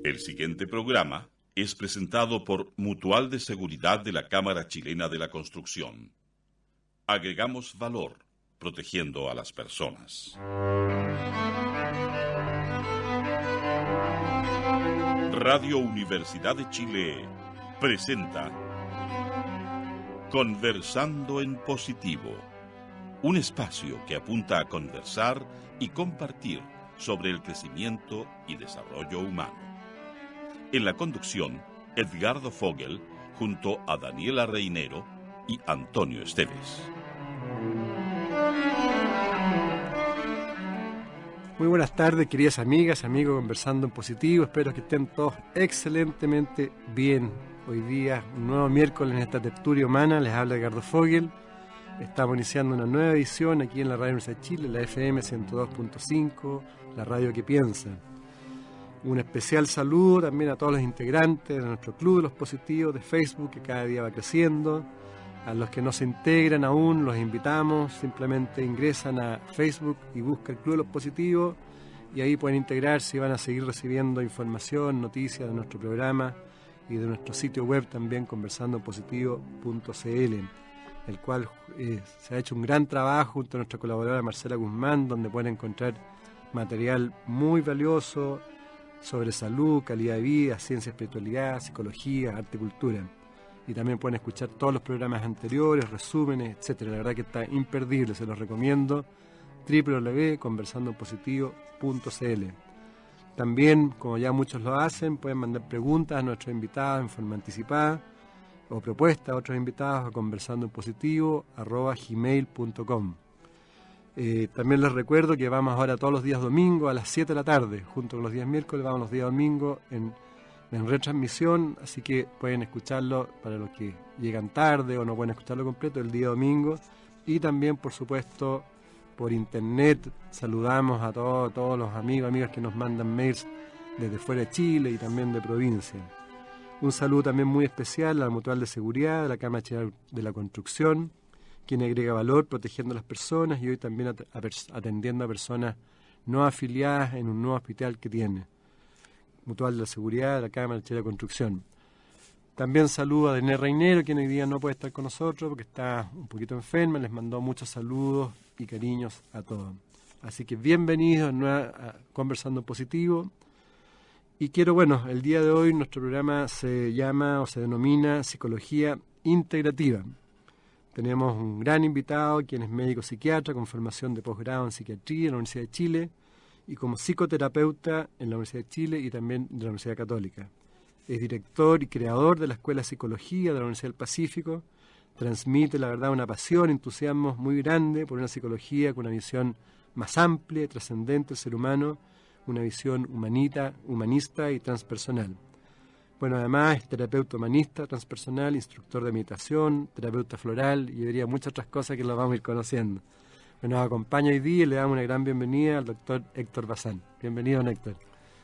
El siguiente programa es presentado por Mutual de Seguridad de la Cámara Chilena de la Construcción. Agregamos valor, protegiendo a las personas. Radio Universidad de Chile presenta Conversando en Positivo, un espacio que apunta a conversar y compartir sobre el crecimiento y desarrollo humano. En la conducción, Edgardo Fogel, junto a Daniela Reinero y Antonio Esteves. Muy buenas tardes, queridas amigas, amigos, Conversando en Positivo. Espero que estén todos excelentemente bien. Hoy día, un nuevo miércoles en esta tertulia humana, les habla Edgardo Fogel. Estamos iniciando una nueva edición aquí en la Radio Universidad de Chile, la FM 102.5, la radio que piensa. Un especial saludo también a todos los integrantes de nuestro Club de los Positivos de Facebook, que cada día va creciendo. A los que no se integran aún, los invitamos, simplemente ingresan a Facebook y buscan el Club de los Positivos y ahí pueden integrarse y van a seguir recibiendo información, noticias de nuestro programa y de nuestro sitio web también, conversandopositivo.cl, el cual se ha hecho un gran trabajo junto a nuestra colaboradora Marcela Guzmán, donde pueden encontrar material muy valioso sobre salud, calidad de vida, ciencia, espiritualidad, psicología, arte y cultura. Y también pueden escuchar todos los programas anteriores, resúmenes, etcétera. La verdad que está imperdible, se los recomiendo. www.conversandopositivo.cl. También, como ya muchos lo hacen, pueden mandar preguntas a nuestros invitados en forma anticipada o propuestas a otros invitados a conversandoenpositivo@gmail.com. También les recuerdo que vamos ahora todos los días domingos a las 7 de la tarde, junto con los días miércoles, vamos los días domingos en retransmisión, así que pueden escucharlo para los que llegan tarde o no pueden escucharlo completo el día domingo. Y también, por supuesto, por internet saludamos a todos los amigos, amigas que nos mandan mails desde fuera de Chile y también de provincia. Un saludo también muy especial a la Mutual de Seguridad de la Cámara Chilena de la Construcción, quien agrega valor protegiendo a las personas y hoy también atendiendo a personas no afiliadas en un nuevo hospital que tiene. Mutual de la Seguridad de la Cámara Chilena de la Construcción. También saludo a Daniela Reinero, quien hoy día no puede estar con nosotros porque está un poquito enferma. Les mandó muchos saludos y cariños a todos. Así que bienvenidos a Conversando Positivo. Y quiero, el día de hoy nuestro programa se llama o se denomina Psicología Integrativa. Tenemos un gran invitado, quien es médico psiquiatra con formación de posgrado en psiquiatría en la Universidad de Chile y como psicoterapeuta en la Universidad de Chile y también de la Universidad Católica. Es director y creador de la Escuela de Psicología de la Universidad del Pacífico. Transmite, la verdad, una pasión, entusiasmo muy grande por una psicología con una visión más amplia y trascendente del ser humano, una visión humanista y transpersonal. Además es terapeuta humanista, transpersonal, instructor de meditación, terapeuta floral y diría muchas otras cosas que lo vamos a ir conociendo. Nos acompaña hoy día y le damos una gran bienvenida al doctor Héctor Bazán. Bienvenido, don Héctor.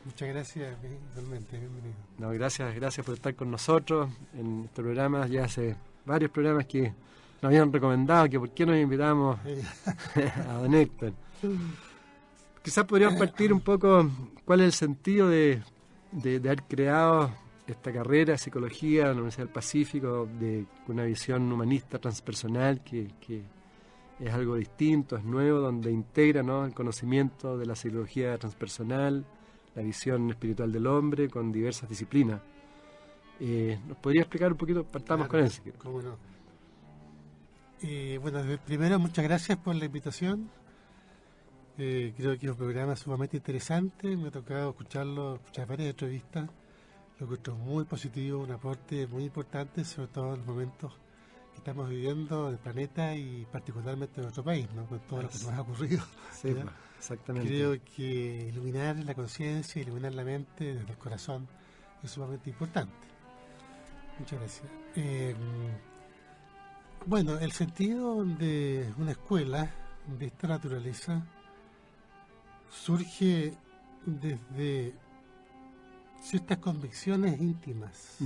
Muchas gracias, igualmente, bienvenido. Gracias por estar con nosotros en este programa. Ya hace varios programas que nos habían recomendado que por qué nos invitamos a don Héctor. Quizás podríamos partir un poco cuál es el sentido de haber creado esta carrera de psicología en la Universidad del Pacífico, de una visión humanista transpersonal que es algo distinto, es nuevo, donde integra, ¿no?, el conocimiento de la psicología transpersonal, la visión espiritual del hombre con diversas disciplinas. ¿Nos podría explicar un poquito? Partamos con eso. ¿Cómo no? Primero, muchas gracias por la invitación. Creo que es un programa sumamente interesante. Me ha tocado escuchar varias entrevistas. Lo encuentro muy positivo, un aporte muy importante, sobre todo en los momentos que estamos viviendo en el planeta y particularmente en nuestro país, ¿no?, con todo lo que nos ha ocurrido. Sí, exactamente. Creo que iluminar la conciencia, iluminar la mente desde el corazón es sumamente importante. Muchas gracias. El sentido de una escuela de esta naturaleza surge desde ciertas convicciones íntimas,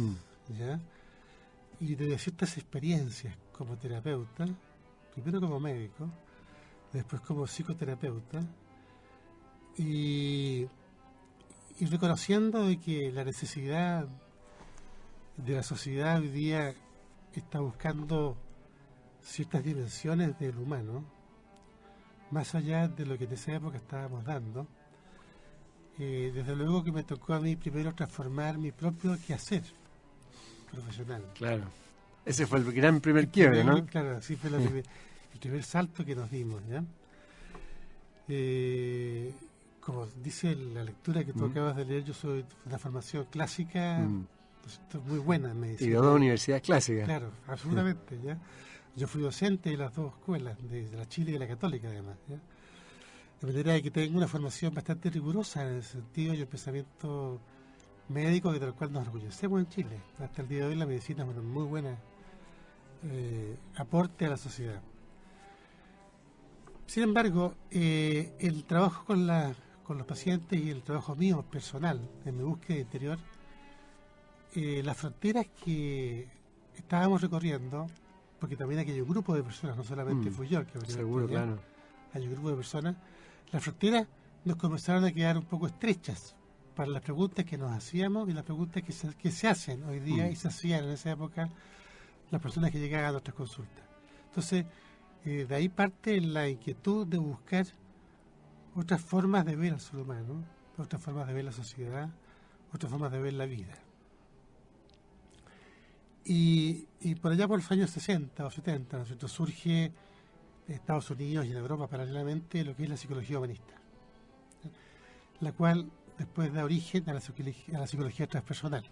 ¿ya? Y de ciertas experiencias como terapeuta, primero como médico, después como psicoterapeuta, y y reconociendo de que la necesidad de la sociedad hoy día está buscando ciertas dimensiones del humano, más allá de lo que en esa época estábamos dando. Desde luego que me tocó a mí primero transformar mi propio quehacer profesional. Claro. Ese fue el gran primer quiebre, ¿no? Claro, así fue el primer salto que nos dimos, ¿ya? Como dice la lectura que tú acabas de leer, yo soy de una formación clásica, muy buena en medicina. Y de dos universidades clásicas. Claro, absolutamente, ¿ya? Yo fui docente de las dos escuelas, de la Chile y de la Católica, además, ¿ya? De manera que tengo una formación bastante rigurosa en el sentido y el pensamiento médico del cual nos orgullecemos en Chile. Hasta el día de hoy la medicina es un muy buen aporte a la sociedad. Sin embargo, el trabajo con los pacientes y el trabajo mío personal en mi búsqueda interior, las fronteras que estábamos recorriendo, porque también aquí hay un grupo de personas, no solamente fui yo, que seguro, claro. Hay un grupo de personas, las fronteras nos comenzaron a quedar un poco estrechas para las preguntas que nos hacíamos y las preguntas que se hacen hoy día y se hacían en esa época las personas que llegaban a nuestras consultas. Entonces, de ahí parte la inquietud de buscar otras formas de ver al ser humano, otras formas de ver la sociedad, otras formas de ver la vida. Y por allá por los años 60 o 70, ¿no es cierto?, surge en Estados Unidos y en Europa paralelamente lo que es la psicología humanista, la cual después da origen a la psicología transpersonal.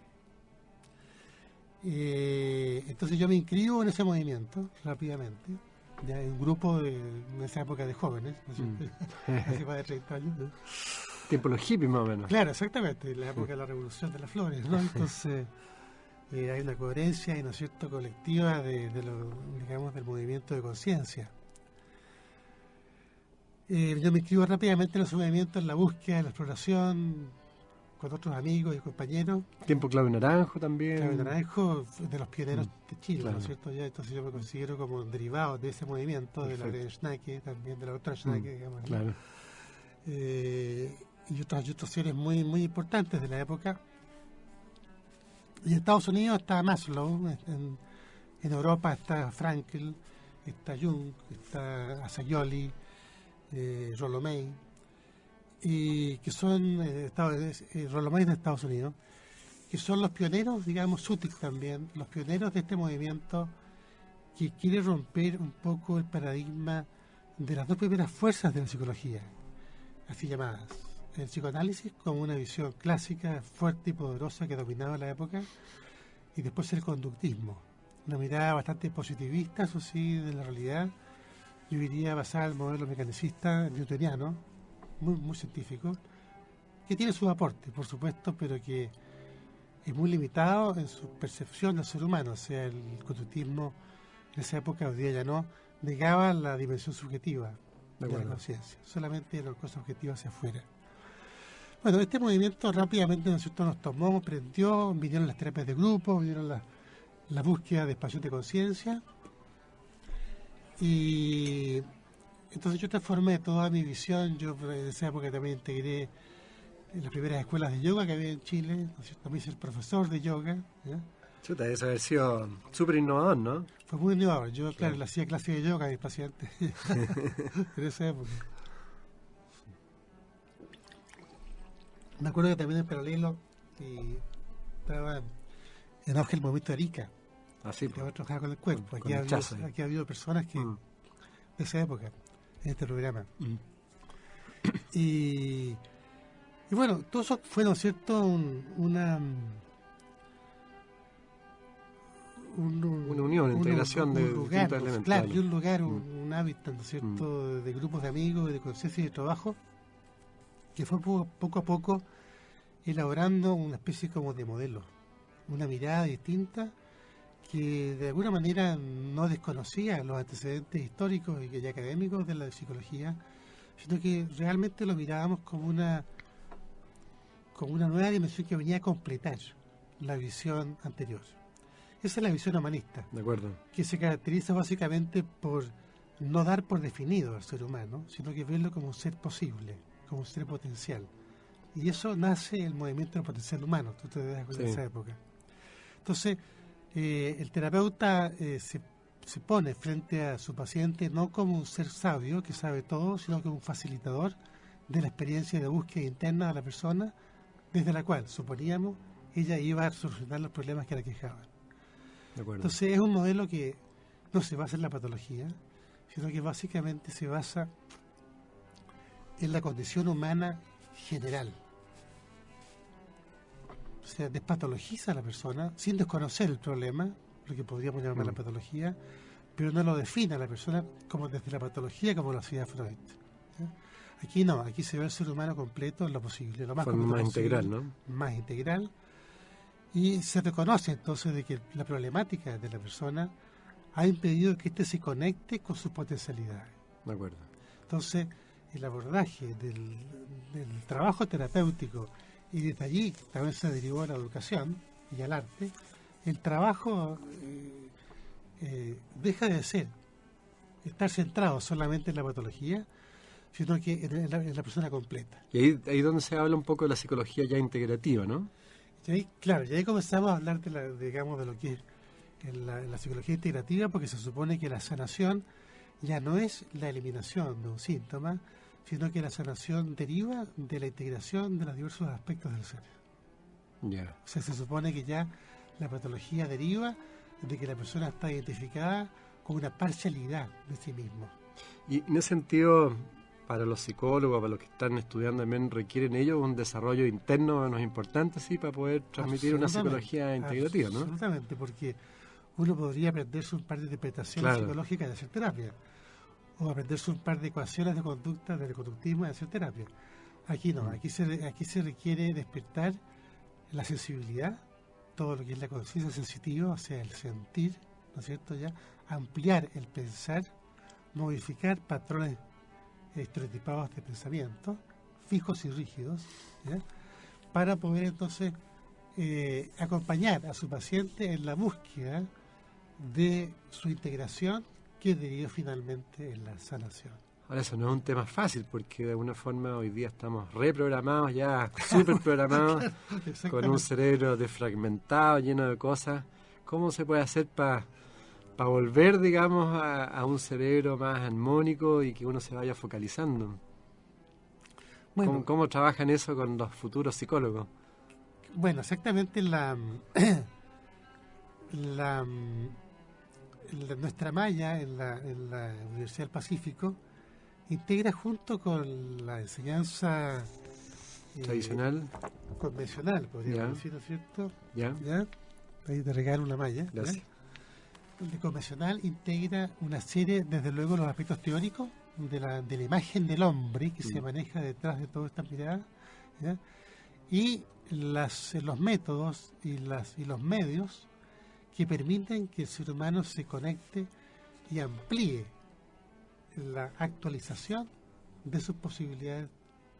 Entonces yo me inscribo en ese movimiento rápidamente, ya en un grupo en esa época de jóvenes, ¿no es cierto? Hace más de 30 años, ¿no? Tiempo los hippies más o menos. Claro, exactamente, la época de la revolución de las flores, ¿no? Entonces hay una coherencia y, ¿no es cierto?, colectiva digamos, del movimiento de conciencia. Yo me inscribo rápidamente en ese movimiento, en la búsqueda, en la exploración, con otros amigos y compañeros. Tiempo Claudio Naranjo también. Claudio Naranjo, de los pioneros de Chile, claro. ¿no es cierto? Ya, entonces yo me considero como derivado de ese movimiento. Perfecto. De la Schnake, también de la otra Schnake, digamos. Claro. Y otros seres muy, muy importantes de la época. Y en Estados Unidos está Maslow, en Europa está Frankl, está Jung, está Asayoli, Rollo May, y que son Rollo May de Estados Unidos, que son los pioneros, digamos, Sutik también, los pioneros de este movimiento que quiere romper un poco el paradigma de las dos primeras fuerzas de la psicología, así llamadas. El psicoanálisis como una visión clásica, fuerte y poderosa que dominaba la época, y después el conductismo, una mirada bastante positivista, eso sí, de la realidad, yo diría basada en el modelo mecanicista newtoniano, muy, muy científico, que tiene su aporte, por supuesto, pero que es muy limitado en su percepción del ser humano. O sea, el conductismo en esa época, hoy día ya no, negaba la dimensión subjetiva de la conciencia, solamente las cosas objetivas hacia afuera. Bueno, este movimiento rápidamente, ¿no es cierto?, nos tomó, prendió, vinieron las terapias de grupo, vinieron la búsqueda de expansión de conciencia, y entonces yo transformé toda mi visión. Yo en esa época también integré en las primeras escuelas de yoga que había en Chile, ¿no es cierto? También hice el profesor de yoga, ¿ya? Chuta, eso haber sido súper innovador, ¿no? Fue muy innovador. Yo, claro, le hacía clase de yoga a mis pacientes en esa época. Me acuerdo que también en paralelo estaba en auge el movimiento de Arica. Así, que va a trabajar con el cuerpo. Aquí ha habido personas que de esa época, en este programa. Y bueno, todo eso fue, ¿no es cierto?, una unión, integración de lugar, distintos elementos. Claro, y un lugar, un hábitat, ¿no es cierto?, de grupos de amigos, de conciencia y de trabajo, que fue poco a poco elaborando una especie como de modelo, una mirada distinta que de alguna manera no desconocía los antecedentes históricos y académicos de la psicología, sino que realmente lo mirábamos como una nueva dimensión que venía a completar la visión anterior. Esa es la visión humanista, de acuerdo, que se caracteriza básicamente por no dar por definido al ser humano, sino que verlo como un ser posible, como un ser potencial. Y eso nace el movimiento del potencial humano, tú te das cuenta de esa época. Entonces, el terapeuta se pone frente a su paciente no como un ser sabio que sabe todo, sino como un facilitador de la experiencia de búsqueda interna de la persona, desde la cual, suponíamos, ella iba a solucionar los problemas que la quejaban. De acuerdo. Entonces es un modelo que no se basa en la patología, sino que básicamente se basa en la condición humana general. O sea, despatologiza a la persona sin desconocer el problema, lo que podríamos llamar la patología, pero no lo define a la persona como desde la patología como lo hacía Freud. ¿Sí? Aquí no, aquí se ve el ser humano completo en lo posible, lo más completo más posible, integral, ¿no? Más integral, y se reconoce entonces de que la problemática de la persona ha impedido que éste se conecte con sus potencialidades. De acuerdo. Entonces, el abordaje del trabajo terapéutico, y desde allí también se derivó a la educación y al arte, el trabajo deja de ser estar centrado solamente en la patología, sino que en la persona completa. Y ahí donde se habla un poco de la psicología ya integrativa, ¿no? Y ahí, claro, y ahí comenzamos a hablar de lo que es la psicología integrativa, porque se supone que la sanación ya no es la eliminación de un síntoma, sino que la sanación deriva de la integración de los diversos aspectos del ser. Ya. O sea, se supone que ya la patología deriva de que la persona está identificada con una parcialidad de sí mismo. Y en ese sentido, para los psicólogos, para los que están estudiando también, requieren ellos un desarrollo interno más importante, sí, para poder transmitir una psicología integrativa, ¿no? Absolutamente, porque uno podría aprenderse un par de interpretaciones psicológicas de hacer terapia, o aprenderse un par de ecuaciones de conducta, del conductismo de hacer terapia. Aquí no, aquí se requiere despertar la sensibilidad, todo lo que es la conciencia sensitiva, o sea, el sentir, ¿no es cierto? Ya ampliar el pensar, modificar patrones estereotipados de pensamiento, fijos y rígidos, ¿ya? Para poder entonces acompañar a su paciente en la búsqueda de su integración, que deriva finalmente en la sanación. Ahora, eso no es un tema fácil, porque de alguna forma hoy día estamos reprogramados, ya súper programados, con un cerebro desfragmentado, lleno de cosas. ¿Cómo se puede hacer para volver, digamos, a un cerebro más armónico y que uno se vaya focalizando? Bueno, ¿Cómo trabajan eso con los futuros psicólogos? Bueno, exactamente nuestra malla en la Universidad del Pacífico integra, junto con la enseñanza tradicional, convencional, podríamos decir, ¿no es cierto? ¿Ya? Ahí te regalo una malla. Gracias. El convencional integra una serie, desde luego, los aspectos teóricos de la imagen del hombre que se maneja detrás de toda esta mirada, ¿ya? Y los métodos y los medios que permiten que el ser humano se conecte y amplíe la actualización de sus posibilidades,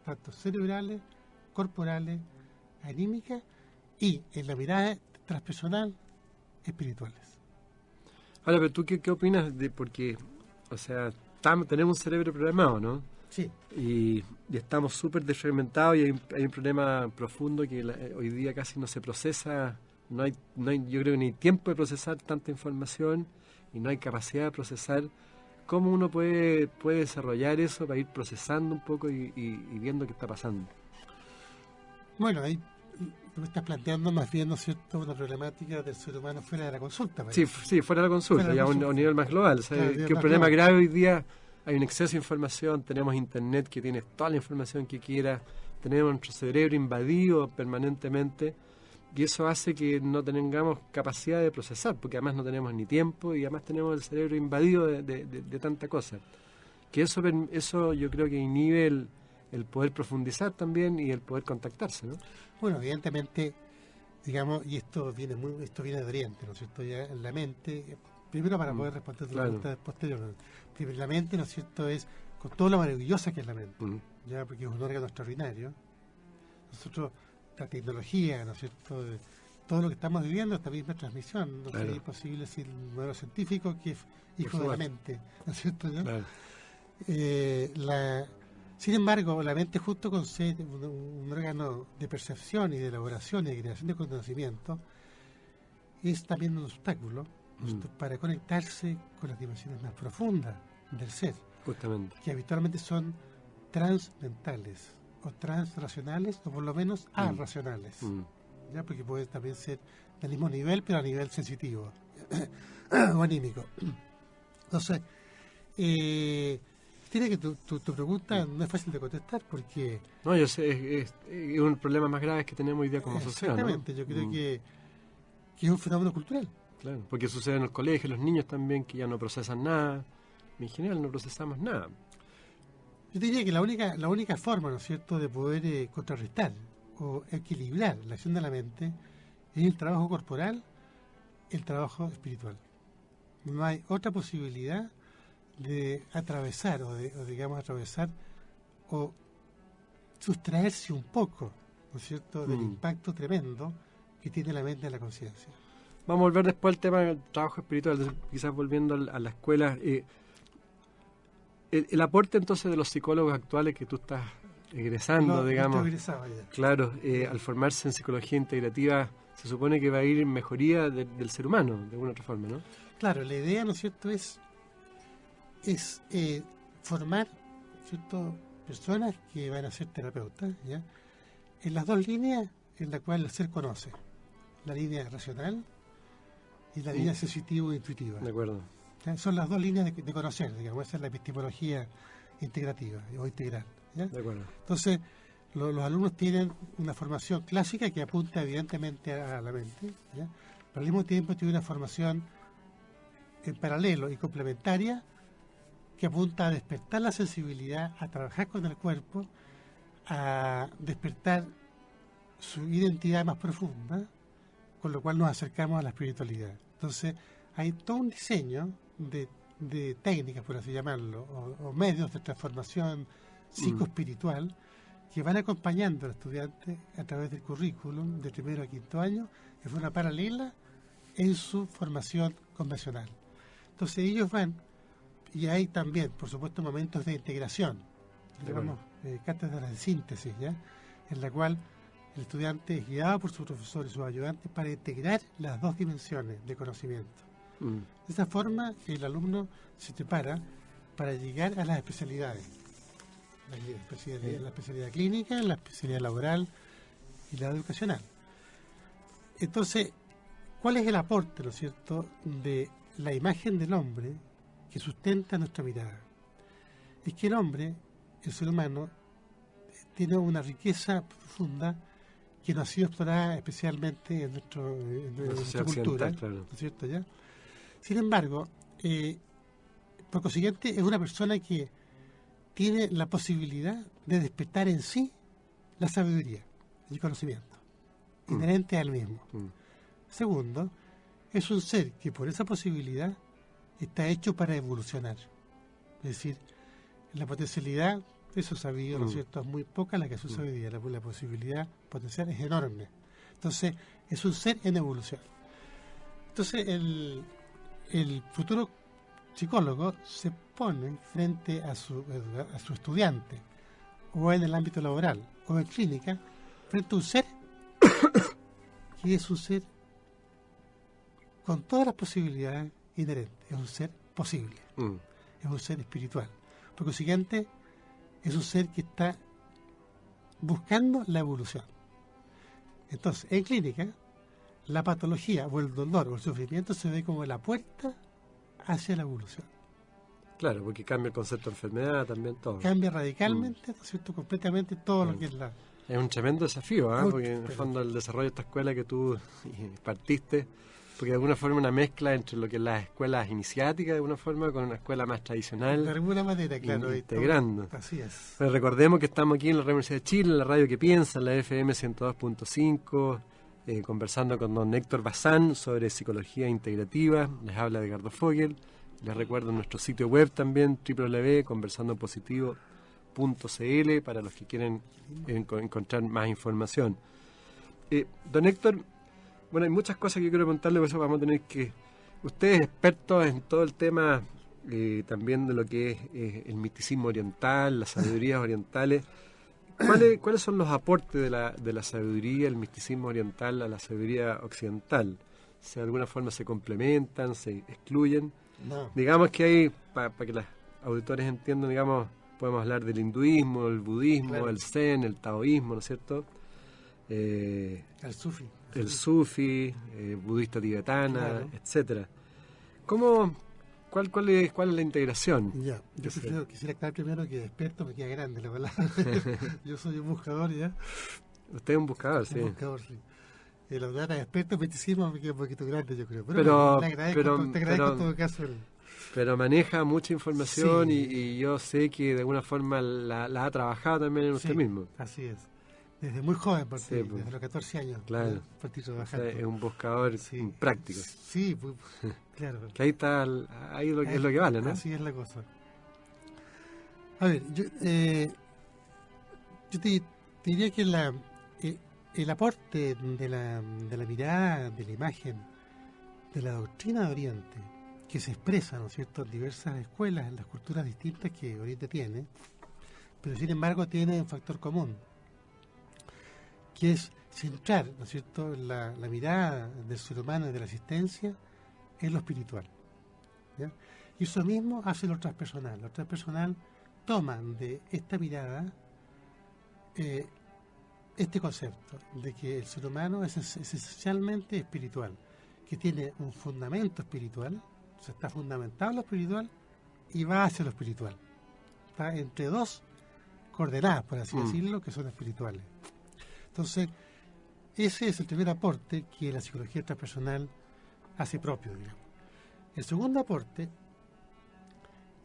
tanto cerebrales, corporales, anímicas y, en la mirada transpersonal, espirituales. Ahora, pero ¿tú qué opinas de? Porque, o sea, tenemos un cerebro programado, ¿no? Sí. Y estamos súper desfragmentados, y hay un problema profundo que hoy día casi no se procesa. No hay, yo creo que ni tiempo de procesar tanta información, y no hay capacidad de procesar. ¿Cómo uno puede desarrollar eso para ir procesando un poco y viendo qué está pasando? Bueno, ahí tú me estás planteando más bien, ¿no es cierto?, una problemática del ser humano fuera de la consulta. Sí, fuera de la consulta, ya a un nivel más global. O sea, claro, que un problema grave hoy día, hay un exceso de información, tenemos internet que tiene toda la información que quiera, tenemos nuestro cerebro invadido permanentemente, y eso hace que no tengamos capacidad de procesar, porque además no tenemos ni tiempo, y además tenemos el cerebro invadido de tanta cosa. Que eso yo creo que inhibe el poder profundizar también y el poder contactarse, ¿no? Bueno, evidentemente, digamos, y esto viene de Oriente, ¿no es cierto? Ya en la mente, primero para poder responder la pregunta posterior, primero la mente, ¿no es cierto?, es con todo lo maravillosa que es la mente, ya, porque es un órgano extraordinario. Nosotros, la tecnología, ¿no es cierto?, todo lo que estamos viviendo, esta misma transmisión, no sería posible sin el modelo científico, que es hijo de la mente, ¿no es cierto? ¿Ya? Claro. Sin embargo, la mente, justo con ser un órgano de percepción y de elaboración y de creación de conocimiento, es también un obstáculo para conectarse con las dimensiones más profundas del ser, Justamente. que habitualmente son transmentales o transracionales o por lo menos arracionales, ¿ya? Porque puede también ser del mismo nivel pero a nivel sensitivo o anímico. Entonces, tiene que tu pregunta no es fácil de contestar porque... No, yo sé, es un problema más grave que tenemos hoy día como sociedad, ¿no? Exactamente, yo creo que es un fenómeno cultural. Claro, porque sucede en el colegio, los niños también que ya no procesan nada, en general no procesamos nada. Yo diría que la única forma, ¿no es cierto?, de poder contrarrestar o equilibrar la acción de la mente es el trabajo corporal, el trabajo espiritual. No hay otra posibilidad de atravesar o sustraerse un poco, ¿no es cierto?, del impacto tremendo que tiene la mente en la conciencia. Vamos a volver después al tema del trabajo espiritual, quizás volviendo a la escuela. El aporte entonces de los psicólogos actuales que tú estás egresando, digamos, claro, al formarse en psicología integrativa, se supone que va a ir en mejoría del ser humano, de alguna otra forma, ¿no? Claro, la idea, ¿no es cierto?, es formar, ¿cierto?, personas que van a ser terapeutas, ¿ya?, en las dos líneas en las cuales el ser conoce, la línea racional y la línea sensitivo-intuitiva. De acuerdo. Son las dos líneas de conocer, digamos, esa es la epistemología integrativa o integral, ¿ya? De acuerdo. Entonces, los alumnos tienen una formación clásica que apunta evidentemente a la mente, ¿ya?, pero al mismo tiempo tiene una formación en paralelo y complementaria que apunta a despertar la sensibilidad, a trabajar con el cuerpo, a despertar su identidad más profunda, con lo cual nos acercamos a la espiritualidad. Entonces, hay todo un diseño de técnicas, por así llamarlo, o medios de transformación psicoespiritual que van acompañando al estudiante a través del currículum de primero a quinto año de forma paralela en su formación convencional. Entonces ellos van, y hay también, por supuesto, momentos de integración, digamos, cátedras de síntesis, ¿ya?, en la cual el estudiante es guiado por su profesor y sus ayudantes para integrar las dos dimensiones de conocimiento. De esa forma, el alumno se prepara para llegar a las especialidades. La especialidad clínica, la especialidad laboral y la educacional. Entonces, ¿cuál es el aporte, ¿no es cierto?, de la imagen del hombre que sustenta nuestra mirada? Es que el hombre, el ser humano, tiene una riqueza profunda que no ha sido explorada especialmente en nuestra cultura, claro, ¿no es cierto? ¿Ya? Sin embargo, por consiguiente, es una persona que tiene la posibilidad de despertar en sí la sabiduría, el conocimiento, inherente al mismo. Segundo, es un ser que por esa posibilidad está hecho para evolucionar. Es decir, la potencialidad de su sabiduría, ¿no es cierto?, es muy poca la que su sabiduría, la posibilidad potencial es enorme. Entonces, es un ser en evolución. Entonces, el futuro psicólogo se pone frente a su estudiante, o en el ámbito laboral, o en clínica, frente a un ser que es un ser con todas las posibilidades inherentes, es un ser posible, es un ser espiritual. Por consiguiente, es un ser que está buscando la evolución. Entonces, en clínica, la patología o el dolor o el sufrimiento se ve como la puerta hacia la evolución. Claro, porque cambia el concepto de enfermedad también, todo. Cambia radicalmente, ¿no es cierto?, completamente todo lo que es la... Es un tremendo desafío, porque en el fondo el desarrollo de esta escuela que tú partiste, porque de alguna forma una mezcla entre lo que es las escuelas iniciáticas, de alguna forma, con una escuela más tradicional. De alguna manera, claro. Integrando. Así es. Pero recordemos que estamos aquí en la Radio Universidad de Chile, en la radio que piensa, en la FM 102.5, conversando con don Héctor Bazán sobre psicología integrativa. Les habla Edgardo Fogel. Les recuerdo nuestro sitio web también, www.conversandopositivo.cl, para los que quieren encontrar más información. Don Héctor, bueno, hay muchas cosas que yo quiero contarle, por eso vamos a tener que... Usted es experto en todo el tema también de lo que es el misticismo oriental, las sabidurías orientales. ¿Cuáles son los aportes de la sabiduría, el misticismo oriental a la sabiduría occidental? Si de alguna forma se complementan, se excluyen. No. Digamos que hay, para que los auditores entiendan, digamos, podemos hablar del hinduismo, el budismo, Claro. el zen, el taoísmo, ¿no es cierto? El sufi. El sufi, budista tibetana, Claro. etcétera. ¿Cuál es la integración? Ya, yo Sí. quisiera aclarar primero que experto me queda grande la palabra. Yo soy un buscador ya. Usted es un buscador, sí. Un buscador, sí. La palabra experto en misticismo me queda un poquito grande, yo creo. Pero- te agradezco, pero- te agradezco pero- en todo caso Pero maneja mucha información Sí. y yo sé que de alguna forma la ha trabajado también en usted Sí, mismo. Así es. Desde muy joven, Sí, desde pues. los 14 años. Claro. ¿no? Partí O sea, trabajando. es un buscador Sí. práctico. Sí, claro. Que ahí está, ahí es lo que vale, ¿no? Así es la cosa. A ver, yo te diría que el aporte de la mirada, de la imagen, de la doctrina de Oriente, que se expresa, ¿no es cierto?, en diversas escuelas, en las culturas distintas que Oriente tiene, pero sin embargo tiene un factor común, que es centrar, ¿no es cierto?, la mirada del ser humano y de la existencia en lo espiritual. ¿Ya? Y eso mismo hace lo transpersonal. Lo transpersonal toma de esta mirada este concepto de que el ser humano es esencialmente espiritual, que tiene un fundamento espiritual, o sea, está fundamentado en lo espiritual y va hacia lo espiritual. Está entre dos coordenadas, por así decirlo, que son espirituales. Entonces, ese es el primer aporte que la psicología transpersonal hace propio, digamos. El segundo aporte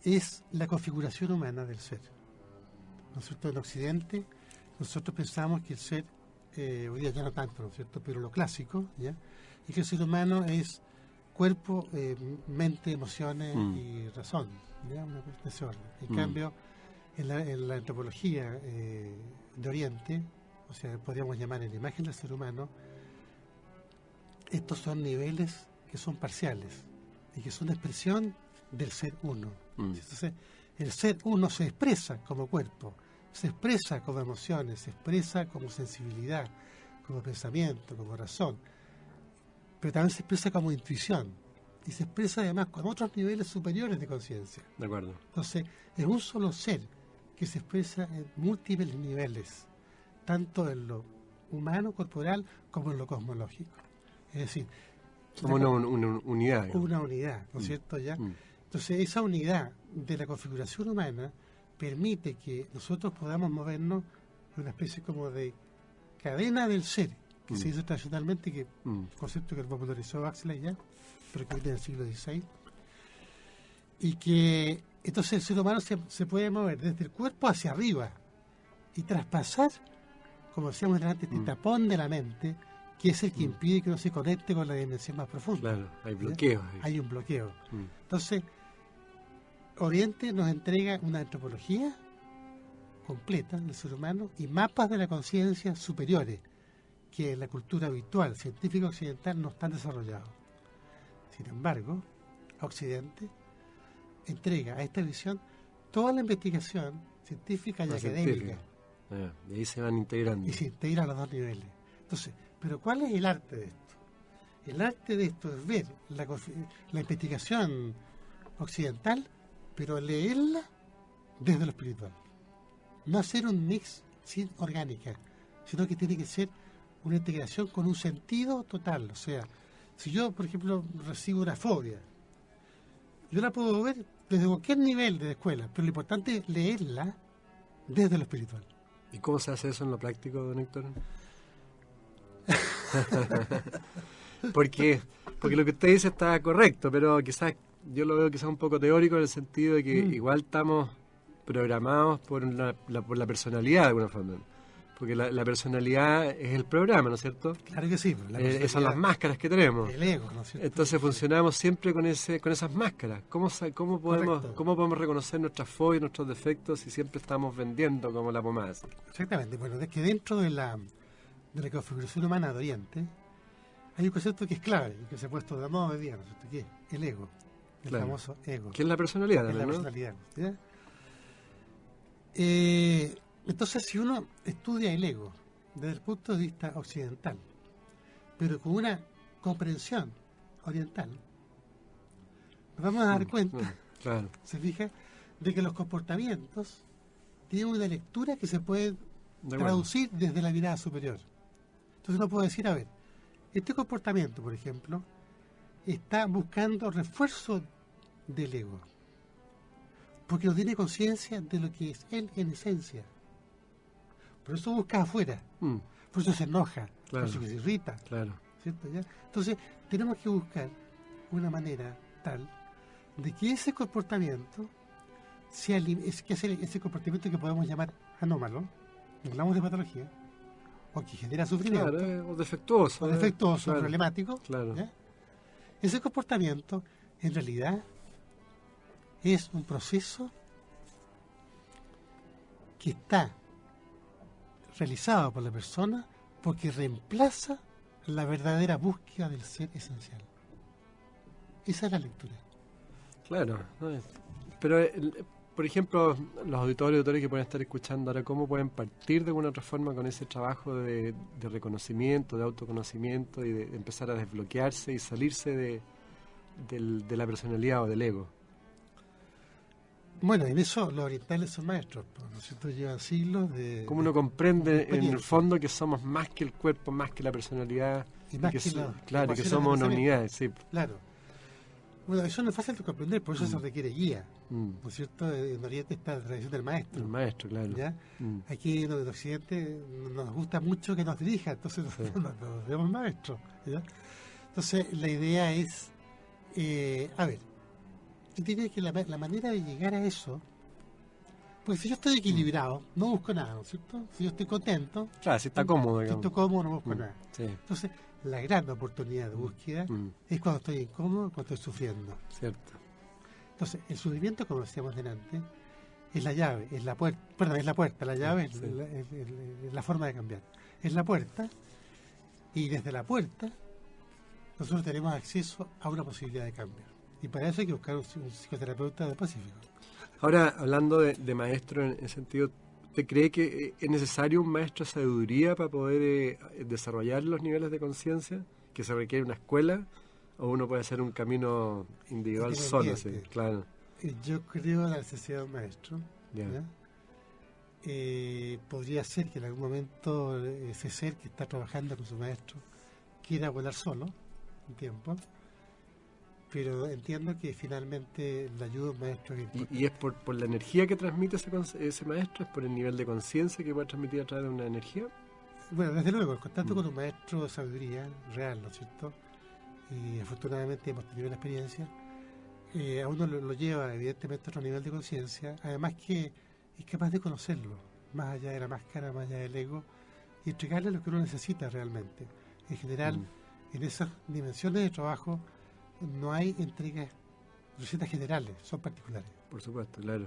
es la configuración humana del ser. ¿No es cierto? En Occidente, nosotros pensamos que el ser, hoy día ya no tanto, ¿no es cierto?, pero lo clásico, ¿ya?, es que el ser humano es cuerpo, mente, emociones y razón, ¿ya?, una cosa de ese orden. En cambio, en la antropología de Oriente, o sea, podríamos llamar en la imagen del ser humano, estos son niveles que son parciales y que son expresión del ser uno. Entonces, el ser uno se expresa como cuerpo, se expresa como emociones, se expresa como sensibilidad, como pensamiento, como razón, pero también se expresa como intuición y se expresa además con otros niveles superiores de conciencia. De acuerdo. Entonces, es un solo ser que se expresa en múltiples niveles, tanto en lo humano, corporal, como en lo cosmológico. Es decir, Como una unidad. digamos. una unidad, ¿no es cierto? ¿Ya? Entonces, esa unidad de la configuración humana permite que nosotros podamos movernos en una especie como de cadena del ser, que se dice tradicionalmente, que concepto que lo popularizó Huxley ya, pero que viene del siglo XVI, y que entonces el ser humano se puede mover desde el cuerpo hacia arriba y traspasar, como decíamos antes, este tapón de la mente, que es el que impide que uno se conecte con la dimensión más profunda. Claro, hay bloqueos. Hay un bloqueo. Entonces, Oriente nos entrega una antropología completa del ser humano y mapas de la conciencia superiores que en la cultura habitual científica occidental no están desarrollados. Sin embargo, Occidente entrega a esta visión toda la investigación científica y La académica científica. De ahí se van integrando. y se integra a los dos niveles. Entonces, ¿pero cuál es el arte de esto? El arte de esto es ver la investigación occidental, pero leerla desde lo espiritual. No hacer un mix sin orgánica, sino que tiene que ser una integración con un sentido total. O sea, si yo, por ejemplo, recibo una fobia, yo la puedo ver desde cualquier nivel de la escuela, pero lo importante es leerla desde lo espiritual. ¿Y cómo se hace eso en lo práctico, don Héctor? porque lo que usted dice está correcto, pero quizás yo lo veo quizás un poco teórico en el sentido de que igual estamos programados por la personalidad de alguna forma. Porque la personalidad es el programa, ¿no es cierto? Claro que sí. Esas son las máscaras que tenemos. El ego, ¿no es cierto? Entonces funcionamos siempre con esas máscaras. ¿Cómo podemos reconocer nuestras fobias, nuestros defectos si siempre estamos vendiendo como la pomada? Exactamente. Bueno, es que dentro de la configuración humana de Oriente hay un concepto que es clave y que se ha puesto de moda hoy día, ¿no es cierto? Que es el ego. el Claro. famoso ego. ¿Qué es la personalidad Es la también, no? personalidad. ¿Ya? Entonces, si uno estudia el ego desde el punto de vista occidental, pero con una comprensión oriental, nos vamos a dar cuenta, Claro. se fija, de que los comportamientos tienen una lectura que se puede De acuerdo. traducir desde la mirada superior. Entonces uno puede decir, a ver, este comportamiento, por ejemplo, está buscando refuerzo del ego, porque no tiene conciencia de lo que es él en esencia. Por eso busca afuera, Mm, por eso se enoja, Claro. por eso se irrita, claro. ¿cierto? ¿Ya? Entonces tenemos que buscar una manera tal de que ese comportamiento sea ese comportamiento que podemos llamar anómalo, no hablamos de patología, o que genera sufrimiento, Claro, o defectuoso. o defectuoso, claro. problemático, Claro. ¿ya? Ese comportamiento en realidad es un proceso que está realizado por la persona porque reemplaza la verdadera búsqueda del ser esencial. Esa es la lectura. Claro. ¿No? Pero, por ejemplo, los auditores y auditores que pueden estar escuchando ahora, ¿cómo pueden partir de alguna otra forma con ese trabajo de reconocimiento, de autoconocimiento y de empezar a desbloquearse y salirse de la personalidad o del ego? Bueno, en eso los orientales son maestros, ¿no es cierto? Llevan siglos de... ¿Cómo uno comprende en el experiencia. fondo que somos más que el cuerpo, más que la personalidad? Y más que claro, la que ecuación somos de una pensamiento. unidad, sí. Claro. Bueno, eso no es fácil de comprender, por eso se requiere guía, Mm, ¿no es cierto? En Oriente está la tradición del maestro, El maestro, claro. ¿ya? Mm, Aquí en Occidente nos gusta mucho que nos dirija, entonces Sí. nos vemos maestros, ¿ya? Entonces la idea es, a ver, yo diría que la manera de llegar a eso, pues si yo estoy equilibrado, no busco nada, ¿no es cierto? Si yo estoy contento, Claro, si está cómodo, si digamos. estoy cómodo, no busco Mm, nada. Sí, Entonces, la gran oportunidad de búsqueda mm, es cuando estoy incómodo, cuando estoy sufriendo. cierto. Entonces, el sufrimiento, como decíamos delante, es la llave, es la puerta, perdón, es la puerta, la llave Sí. es la forma de cambiar. Es la puerta, y desde la puerta nosotros tenemos acceso a una posibilidad de cambio. Y para eso hay que buscar un psicoterapeuta del Pacífico. Ahora, hablando de maestro en ese sentido, ¿te cree que es necesario un maestro de sabiduría para poder desarrollar los niveles de conciencia? ¿Que se requiere una escuela? ¿O uno puede hacer un camino individual solo? Sí, Independiente. claro. Yo creo en la necesidad de un maestro. Ya. ¿Ya? Podría ser que en algún momento ese ser que está trabajando con su maestro quiera volar solo un tiempo, pero entiendo que finalmente la ayuda de un maestro es importante. ¿Y es por la energía que transmite ese maestro? ¿Es por el nivel de conciencia que puede transmitir a través de una energía? Bueno, desde luego, el contacto con un maestro de sabiduría real, ¿no es cierto? Y afortunadamente hemos tenido la experiencia. A uno lo lleva evidentemente a otro nivel de conciencia, además que es capaz de conocerlo, más allá de la máscara, más allá del ego, y entregarle lo que uno necesita realmente. En general, en esas dimensiones de trabajo no hay entregas, recetas generales, son particulares. Por supuesto, claro.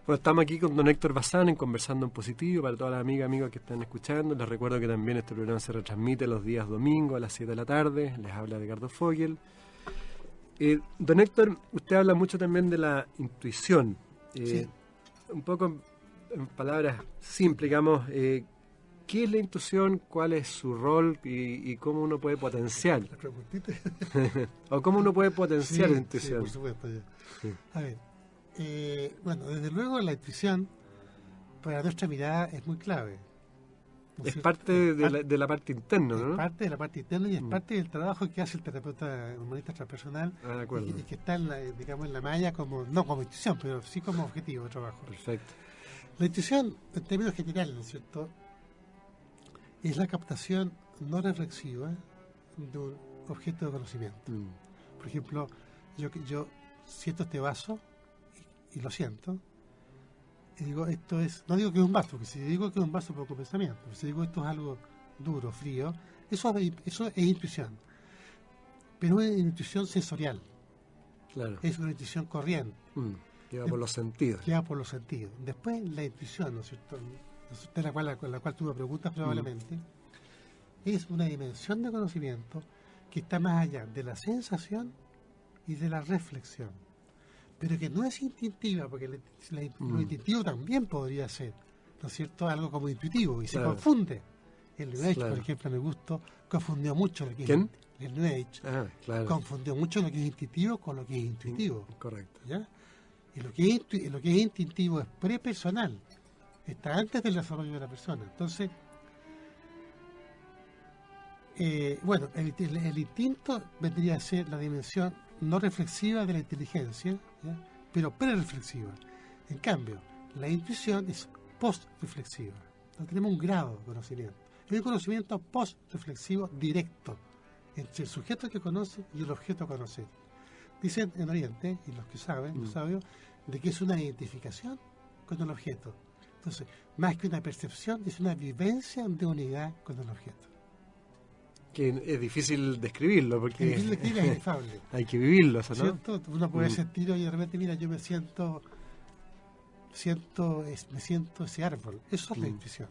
Bueno, estamos aquí con don Héctor Bazán en Conversando en Positivo para todas las amigas y amigos que están escuchando. Les recuerdo que también este programa se retransmite los días domingos a las 7 de la tarde. Les habla Edgardo Fogel. Don Héctor, usted habla mucho también de la intuición. Sí. Un poco en palabras simples, digamos, ¿qué es la intuición? ¿Cuál es su rol? Y cómo uno puede potenciar. ¿La preguntita? ¿O cómo uno puede potenciar Sí, la intuición? sí, por supuesto. Ya. Sí. A ver, bueno, desde luego la intuición para nuestra mirada es muy clave. ¿no Es cierto? parte Es de la parte interna, es ¿no? parte de la parte interna y es Mm. parte del trabajo que hace el terapeuta humanista transpersonal Ah, de acuerdo. y que está en la, digamos, en la malla como, no como intuición, pero sí como objetivo de trabajo. Perfecto. La intuición, en términos generales, ¿no es cierto?, es la captación no reflexiva de un objeto de conocimiento. Mm. Por ejemplo, yo siento este vaso y lo siento, y digo, esto es, no digo que es un vaso, porque si digo que es un vaso poco pensamiento, pero si digo esto es algo duro, frío, eso es intuición, pero es una intuición sensorial, Claro. es una intuición corriente, Lleva por los sentidos. que va por los sentidos. Después la intuición, ¿no es cierto?, de la cual tú me preguntas probablemente, es una dimensión de conocimiento que está más allá de la sensación y de la reflexión, pero que no es instintiva, porque lo instintivo también podría ser, ¿no es cierto?, algo como intuitivo, y se confunde. El New Age, por ejemplo, a mi gusto, confundió mucho lo que ¿Quién? es el New Age. Confundió mucho lo que es instintivo con lo que es intuitivo. Correcto. ¿Ya? Y lo que es instintivo es prepersonal, está antes del desarrollo de la persona. Entonces, el instinto vendría a ser la dimensión no reflexiva de la inteligencia, ¿ya?, pero pre-reflexiva. En cambio, la intuición es post-reflexiva. Entonces, tenemos un grado de conocimiento. Es un conocimiento post-reflexivo directo entre el sujeto que conoce y el objeto a conocer. Dicen en Oriente, y los que saben, los sabios, de que es una identificación con el objeto. Entonces, más que una percepción, es una vivencia de unidad con el objeto. Que es difícil describirlo, porque es inefable. Hay que vivirlo, ¿no? ¿Cierto? Uno puede sentir y de repente, mira, yo me siento ese árbol. Eso es la intuición.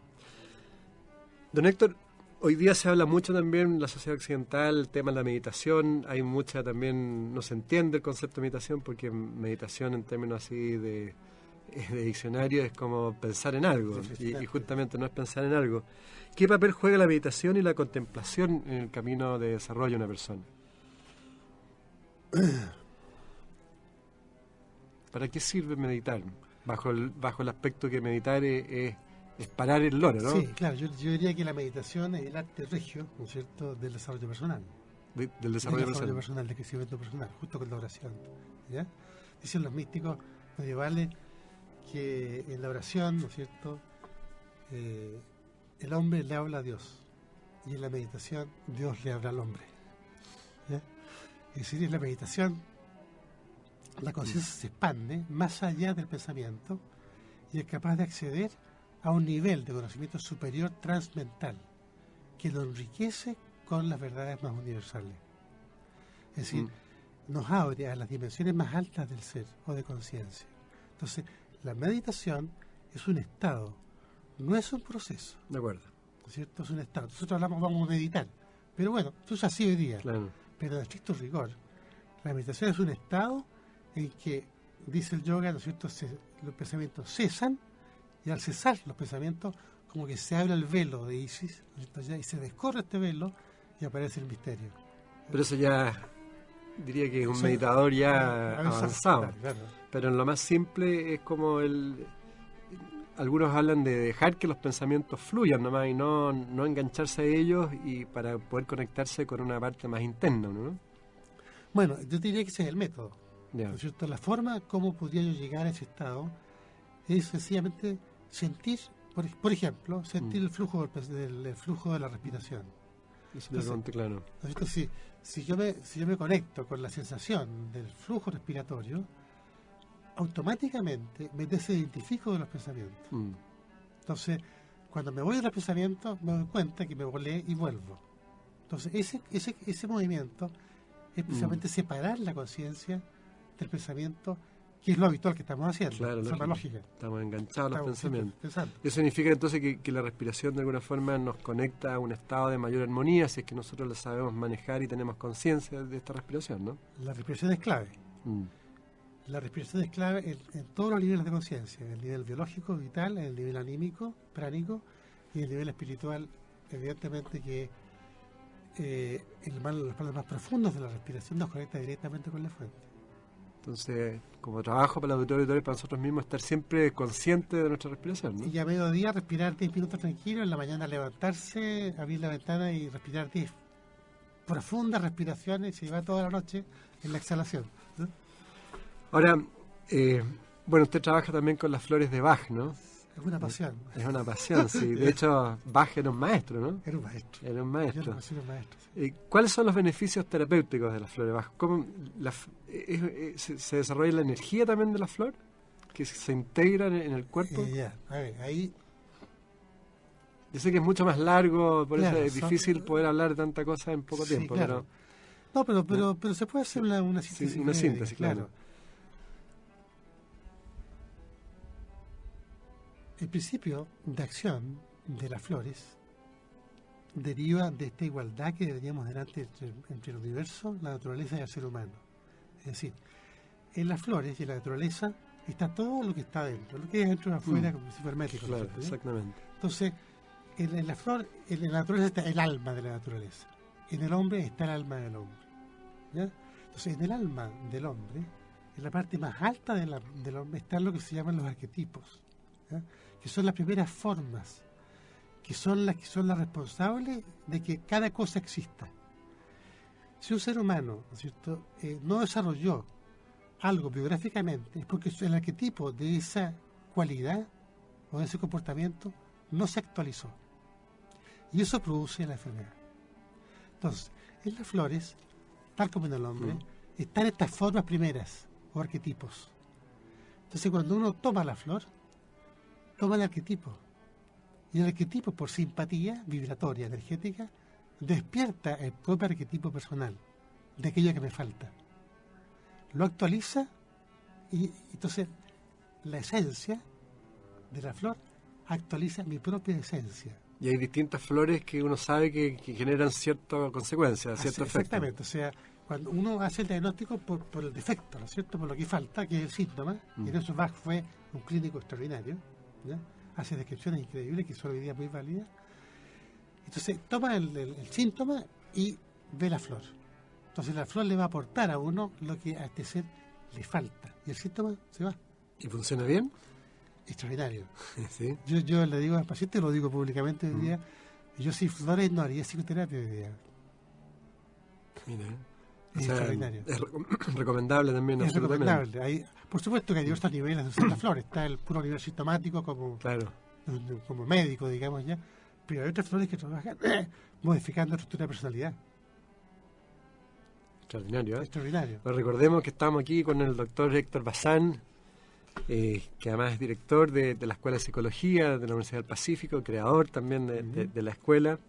Don Héctor, hoy día se habla mucho también en la sociedad occidental, el tema de la meditación. Hay mucha también, no se entiende el concepto de meditación, porque meditación en términos así de diccionario es como pensar en algo, y justamente no es pensar en algo. ¿Qué papel juega la meditación y la contemplación en el camino de desarrollo de una persona? ¿Para qué sirve meditar? Bajo el aspecto que meditar es parar el loro, ¿no? Sí, claro, yo diría que la meditación es el arte regio, ¿no es cierto?, del desarrollo personal. Del desarrollo personal, del crecimiento personal, justo con la oración, ¿ya? Dicen los místicos medievales que en la oración, ¿no es cierto?, el hombre le habla a Dios, y en la meditación Dios le habla al hombre, ¿ya? Es decir, en la meditación la conciencia se expande más allá del pensamiento y es capaz de acceder a un nivel de conocimiento superior transmental que lo enriquece con las verdades más universales. Es decir, nos abre a las dimensiones más altas del ser o de conciencia. Entonces, la meditación es un estado, no es un proceso. De acuerdo. ¿No es cierto? Es un estado. Nosotros hablamos, vamos a meditar. Pero bueno, eso es así hoy día. Claro. Pero en estricto rigor, la meditación es un estado en que, dice el yoga, ¿no es cierto?, los pensamientos cesan, y al cesar los pensamientos, como que se abre el velo de Isis, y se descorre este velo y aparece el misterio. Pero eso ya diría que es un meditador ya avanzado. Claro. Pero en lo más simple es como algunos hablan de dejar que los pensamientos fluyan nomás y no engancharse a ellos, y para poder conectarse con una parte más interna, ¿no? Bueno, yo diría que ese es el método. Yeah. ¿No es cierto? La forma como podría yo llegar a ese estado es sencillamente sentir, por ejemplo, sentir el flujo del flujo de la respiración. Eso es bastante claro. ¿No es cierto? Si yo me conecto con la sensación del flujo respiratorio, automáticamente me desidentifico de los pensamientos. Entonces, cuando me voy de los pensamientos, me doy cuenta que me volé y vuelvo. Entonces, ese movimiento es precisamente separar la conciencia del pensamiento, que es lo habitual que estamos haciendo, claro, de forma lógica. Estamos enganchados a los pensamientos. Pensando. Eso significa entonces que la respiración de alguna forma nos conecta a un estado de mayor armonía, si es que nosotros la sabemos manejar y tenemos conciencia de esta respiración, ¿no? La respiración es clave. La respiración es clave en todos los niveles de conciencia, en el nivel biológico, vital, en el nivel anímico, pránico, y en el nivel espiritual, evidentemente que los planos más profundos de la respiración nos conecta directamente con la fuente. Entonces, como trabajo para el auditorio y para nosotros mismos, estar siempre conscientes de nuestra respiración, ¿no? Y a mediodía respirar 10 minutos tranquilo, en la mañana levantarse, abrir la ventana y respirar 10 profundas respiraciones, y se lleva toda la noche en la exhalación, ¿no? Ahora, bueno, usted trabaja también con las flores de Bach, ¿no? Es una pasión. Es una pasión, sí. De hecho, Bach era un maestro, ¿no? Era un maestro. Era un maestro. Yo lo considero un maestro, sí. ¿Cuáles son los beneficios terapéuticos de las flores de Bach? ¿Cómo se desarrolla la energía también de la flor? ¿Que se integra en el cuerpo? A ver, ahí... Yo sé que es mucho más largo, por claro, eso es difícil poder hablar de tanta cosa en poco tiempo. Claro. Pero se puede hacer una síntesis. Sí, una síntesis, claro. El principio de acción de las flores deriva de esta igualdad que deberíamos delante entre el universo, la naturaleza y el ser humano. Es decir, en las flores y en la naturaleza está todo lo que está dentro, lo que hay dentro y afuera, como si fuera hermético. Claro, ¿cierto? exactamente. Entonces, en la flor, en la naturaleza está el alma de la naturaleza. En el hombre está el alma del hombre. ¿Ya? Entonces, en el alma del hombre, en la parte más alta del hombre, están lo que se llaman los arquetipos, ¿ya? Que son las primeras formas, que son las responsables de que cada cosa exista. Si un ser humano, ¿no es cierto?, no desarrolló algo biográficamente, es porque el arquetipo de esa cualidad o de ese comportamiento no se actualizó. Y eso produce la enfermedad. Entonces, en las flores, tal como en el hombre, están estas formas primeras o arquetipos. Entonces, cuando uno toma la flor, toma el arquetipo. Y el arquetipo, por simpatía vibratoria, energética, despierta el propio arquetipo personal de aquello que me falta. Lo actualiza y entonces la esencia de la flor actualiza mi propia esencia. Y hay distintas flores que uno sabe que generan cierta consecuencia, cierto efecto. Exactamente, o sea, cuando uno hace el diagnóstico por el defecto, ¿no es cierto?, por lo que falta, que es el síntoma, y en eso Bach fue un clínico extraordinario, ¿ya? Hace descripciones increíbles que son hoy día muy válidas. Entonces toma el síntoma y ve la flor. Entonces la flor le va a aportar a uno lo que a este ser le falta, y el síntoma se va. ¿Y funciona bien? Extraordinario. Sí. Yo le digo al paciente, lo digo públicamente hoy día, yo sin flores no haría psicoterapia hoy día. Mira, Es extraordinario. Es recomendable también. Es recomendable. Por supuesto que hay diversos niveles de usar las flores. Está el puro nivel sintomático como médico, digamos ya, pero hay otras flores que trabajan modificando la estructura de personalidad. Extraordinario, ¿eh? Extraordinario. Pues recordemos que estamos aquí con el doctor Héctor Bazán, que además es director de la Escuela de Psicología de la Universidad del Pacífico, creador también de la escuela,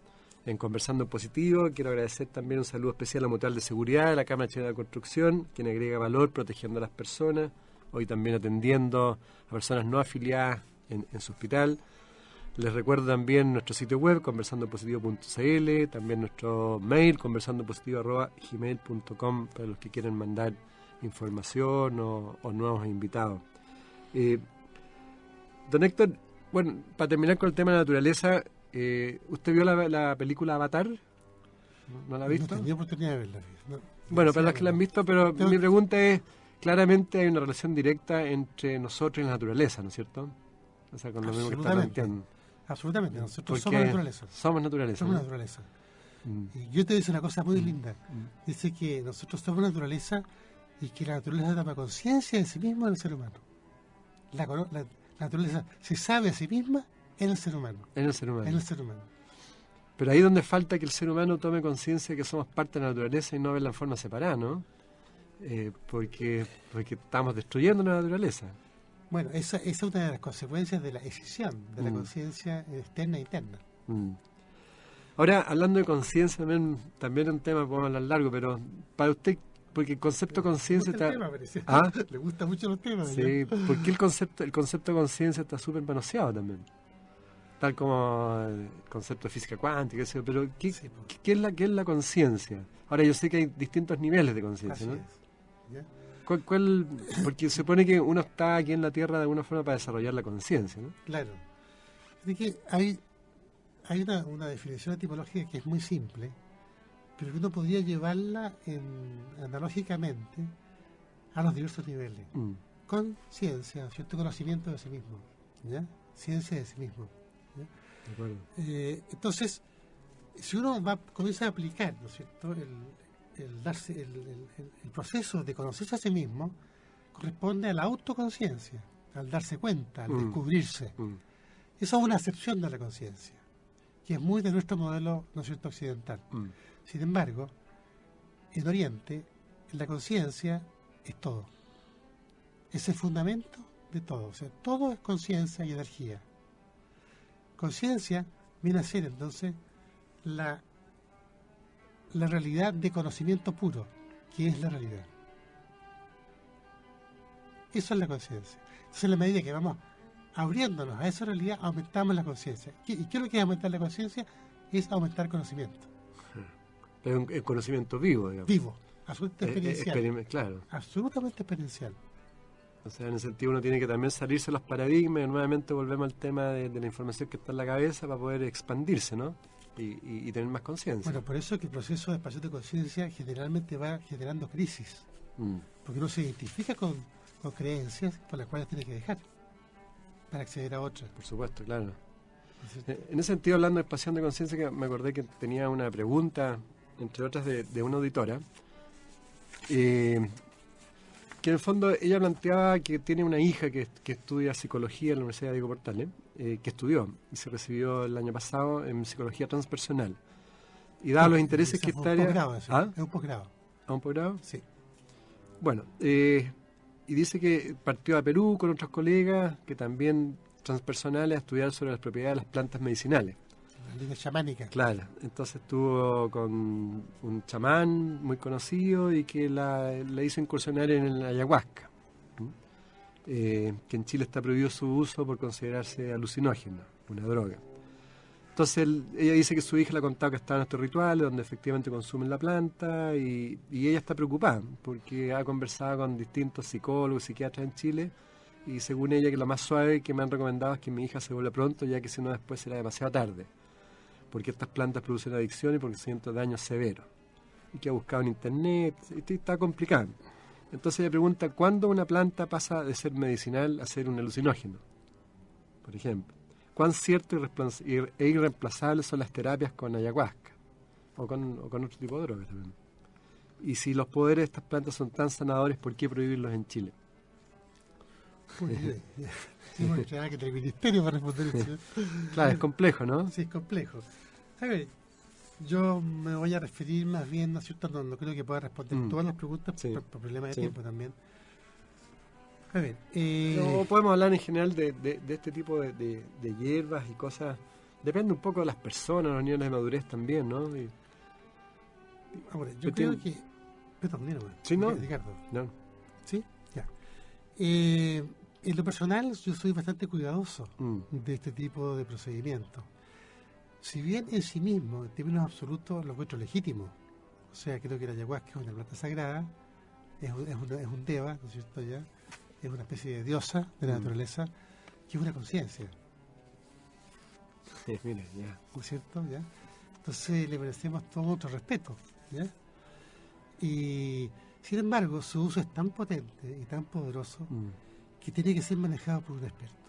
en Conversando en Positivo. Quiero agradecer también un saludo especial a la Mutual de Seguridad de la Cámara Chilena de Construcción, quien agrega valor protegiendo a las personas, hoy también atendiendo a personas no afiliadas en su hospital. Les recuerdo también nuestro sitio web, conversandopositivo.cl, también nuestro mail, conversandopositivo@gmail.com, para los que quieren mandar información o nuevos invitados. Don Héctor, bueno, para terminar con el tema de la naturaleza, ¿usted vio la película Avatar? ¿No la ha visto? No tenía oportunidad de verla. No, bueno, para los que la han visto, pero mi pregunta es, claramente hay una relación directa entre nosotros y la naturaleza, ¿no es cierto? O sea, con lo mismo que está planteando. Absolutamente, nosotros Porque somos naturaleza. Somos naturaleza. Somos ¿no? naturaleza. Y yo te digo una cosa muy linda. Dice que nosotros somos naturaleza y que la naturaleza toma conciencia de sí misma en el ser humano. La naturaleza se sabe a sí misma en el ser humano. En el ser humano. En el ser humano. Pero ahí es donde falta que el ser humano tome conciencia de que somos parte de la naturaleza y no verla en forma separada, ¿no? Porque estamos destruyendo la naturaleza. Bueno, esa es una de las consecuencias de la escisión de la conciencia externa e interna. Ahora, hablando de conciencia, también es un tema, podemos hablar largo, pero para usted, porque el concepto de conciencia está... Le gustan mucho los temas. Sí, porque el concepto de conciencia está súper manoseado también. Tal como el concepto de física cuántica, pero ¿qué es la conciencia? Ahora, yo sé que hay distintos niveles de conciencia, ¿no? Porque se supone que uno está aquí en la Tierra de alguna forma para desarrollar la conciencia, ¿no? Claro. Es que hay una definición etimológica que es muy simple, pero que uno podría llevarla analógicamente a los diversos niveles. Conciencia, cierto conocimiento de sí mismo, ¿ya? Ciencia de sí mismo, ¿ya? De acuerdo. Entonces, si uno comienza a aplicar, ¿no es cierto?, el proceso de conocerse a sí mismo corresponde a la autoconciencia, al darse cuenta, al descubrirse. Esa es una acepción de la conciencia, que es muy de nuestro modelo, ¿no es cierto?, occidental. Sin embargo, en Oriente, la conciencia es todo. Es el fundamento de todo. O sea, todo es conciencia y energía. Conciencia viene a ser, entonces, la realidad de conocimiento puro, que es la realidad. Eso es la conciencia. Entonces, en la medida que vamos abriéndonos a esa realidad, aumentamos la conciencia. ¿Y qué es lo que es aumentar la conciencia? Es aumentar conocimiento. Es un conocimiento vivo, digamos. Vivo, absolutamente experiencial. Claro. Absolutamente experiencial. O sea, en ese sentido uno tiene que también salirse de los paradigmas y nuevamente volvemos al tema de la información que está en la cabeza para poder expandirse, ¿no? Y tener más conciencia. Bueno, por eso que el proceso de expansión de conciencia generalmente va generando crisis, porque uno se identifica con creencias por las cuales tiene que dejar para acceder a otras. Por supuesto, claro. En ese sentido, hablando de expansión de conciencia, que me acordé que tenía una pregunta, entre otras, de una auditora, que en el fondo ella planteaba que tiene una hija que estudia psicología en la Universidad de Diego Portales, que estudió y se recibió el año pasado en psicología transpersonal. Y dado los intereses que esta área... Es un posgrado. ¿A un posgrado? Sí. Bueno, y dice que partió a Perú con otros colegas que también transpersonales a estudiar sobre las propiedades de las plantas medicinales. La línea chamánica. Claro, entonces estuvo con un chamán muy conocido y que la hizo incursionar en el ayahuasca, que en Chile está prohibido su uso por considerarse alucinógeno, una droga. Entonces ella dice que su hija le ha contado que estaba en estos rituales donde efectivamente consumen la planta y ella está preocupada porque ha conversado con distintos psicólogos, psiquiatras en Chile y según ella que lo más suave que me han recomendado es que mi hija se vuelva pronto ya que si no después será demasiado tarde, porque estas plantas producen adicción y porque sienten daños severos y que ha buscado en internet y está complicado. Entonces ella pregunta ¿cuándo una planta pasa de ser medicinal a ser un alucinógeno? Por ejemplo, ¿cuán cierto e irreemplazables son las terapias con ayahuasca o con otro tipo de drogas también? Y si los poderes de estas plantas son tan sanadores, ¿por qué prohibirlos en Chile? Tenemos que tener el ministerio para responder eso. Claro, es complejo, ¿no? Sí, es complejo. A ver, yo me voy a referir más bien, ¿no es cierto? No creo que pueda responder todas las preguntas sí. por problemas de tiempo también. A ver, no podemos hablar en general de este tipo de hierbas y cosas. Depende un poco de las personas, los niveles de madurez también, ¿no? Ahora, yo creo que... Perdón, mira, sí, no. Ricardo. No. ¿Sí? Ya. En lo personal, yo soy bastante cuidadoso de este tipo de procedimientos. Si bien en sí mismo, en términos absolutos, lo encuentro legítimo. O sea, creo que la ayahuasca es una planta sagrada, es un deva, ¿no es cierto? Ya es una especie de diosa de la naturaleza, que es una conciencia. Sí, mire, ya. ¿No es cierto? ¿Ya? Entonces le merecemos todo nuestro respeto, ¿ya? Y sin embargo, su uso es tan potente y tan poderoso que tiene que ser manejado por un experto.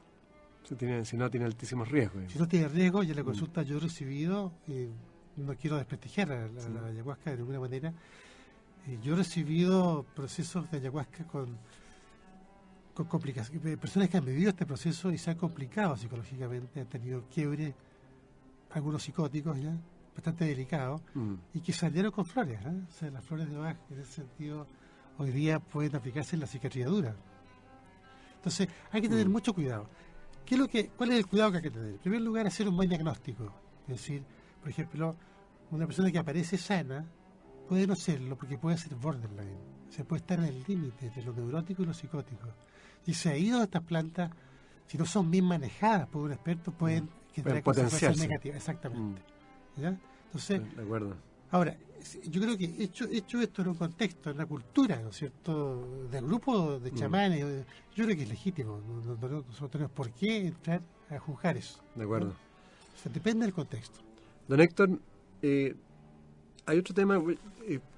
Si no, tiene altísimos riesgos. Si no tiene riesgo, y en la consulta yo he recibido, no quiero desprestigiar la ayahuasca de ninguna manera, yo he recibido procesos de ayahuasca con complicaciones, personas que han vivido este proceso y se han complicado psicológicamente, han tenido quiebre, algunos psicóticos ya, bastante delicados, y que salieron con flores, ¿eh? O sea, las flores de Bach, en ese sentido, hoy día pueden aplicarse en la psiquiatría dura. Entonces, hay que tener mucho cuidado. ¿Cuál es el cuidado que hay que tener? En primer lugar, hacer un buen diagnóstico. Es decir, por ejemplo, una persona que aparece sana puede no serlo porque puede ser borderline. O sea, puede estar en el límite entre lo neurótico y lo psicótico. Y se ha ido de estas plantas, si no son bien manejadas por un experto, pueden traer consecuencias negativas. Exactamente. ¿Ya? Entonces, de acuerdo. Ahora, yo creo que hecho esto en un contexto, en una cultura, ¿no es cierto?, del grupo de chamanes, yo creo que es legítimo. Nosotros tenemos por qué entrar a juzgar eso. De acuerdo. ¿No? O sea, depende del contexto. Don Héctor, hay otro tema,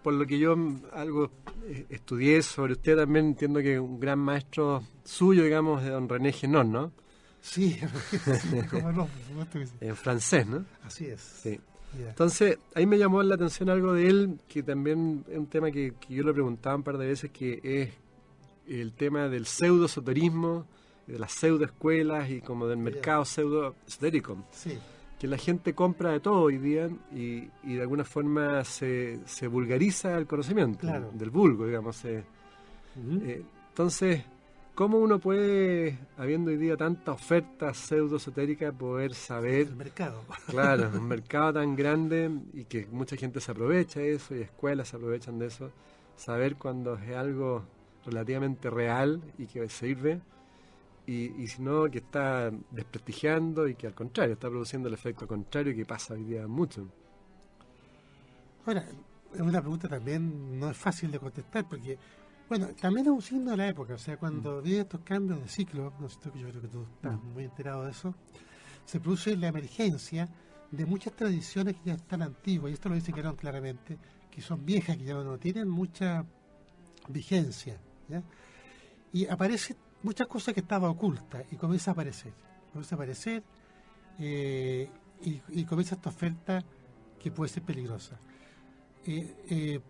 por lo que yo algo estudié sobre usted, también entiendo que un gran maestro suyo, digamos, es don René Guénon, ¿no? Sí, cómo no, en francés, ¿no? Así es. Sí. Yeah. Entonces, ahí me llamó la atención algo de él, que también es un tema que yo le preguntaba un par de veces, que es el tema del pseudo-esoterismo, de las pseudo-escuelas y como del mercado pseudo-esotérico. Sí. Que la gente compra de todo hoy día y de alguna forma se vulgariza el conocimiento, claro, del vulgo, digamos. Entonces, ¿cómo uno puede, habiendo hoy día tanta oferta pseudo-esotérica, poder saber... El mercado. Claro, un mercado tan grande y que mucha gente se aprovecha de eso y escuelas se aprovechan de eso, saber cuando es algo relativamente real y que sirve y si no, que está desprestigiando y que al contrario, está produciendo el efecto contrario que pasa hoy día mucho. Ahora, es una pregunta también no es fácil de contestar, porque, bueno, también es un signo de la época. O sea, cuando vienen estos cambios de ciclo, no sé, yo creo que tú estás muy enterado de eso, se produce la emergencia de muchas tradiciones que ya están antiguas, y esto lo dice Querón claramente, que son viejas, que ya no tienen mucha vigencia, ¿ya? Y aparecen muchas cosas que estaban ocultas y comienza a aparecer, y comienza esta oferta que puede ser peligrosa. Yo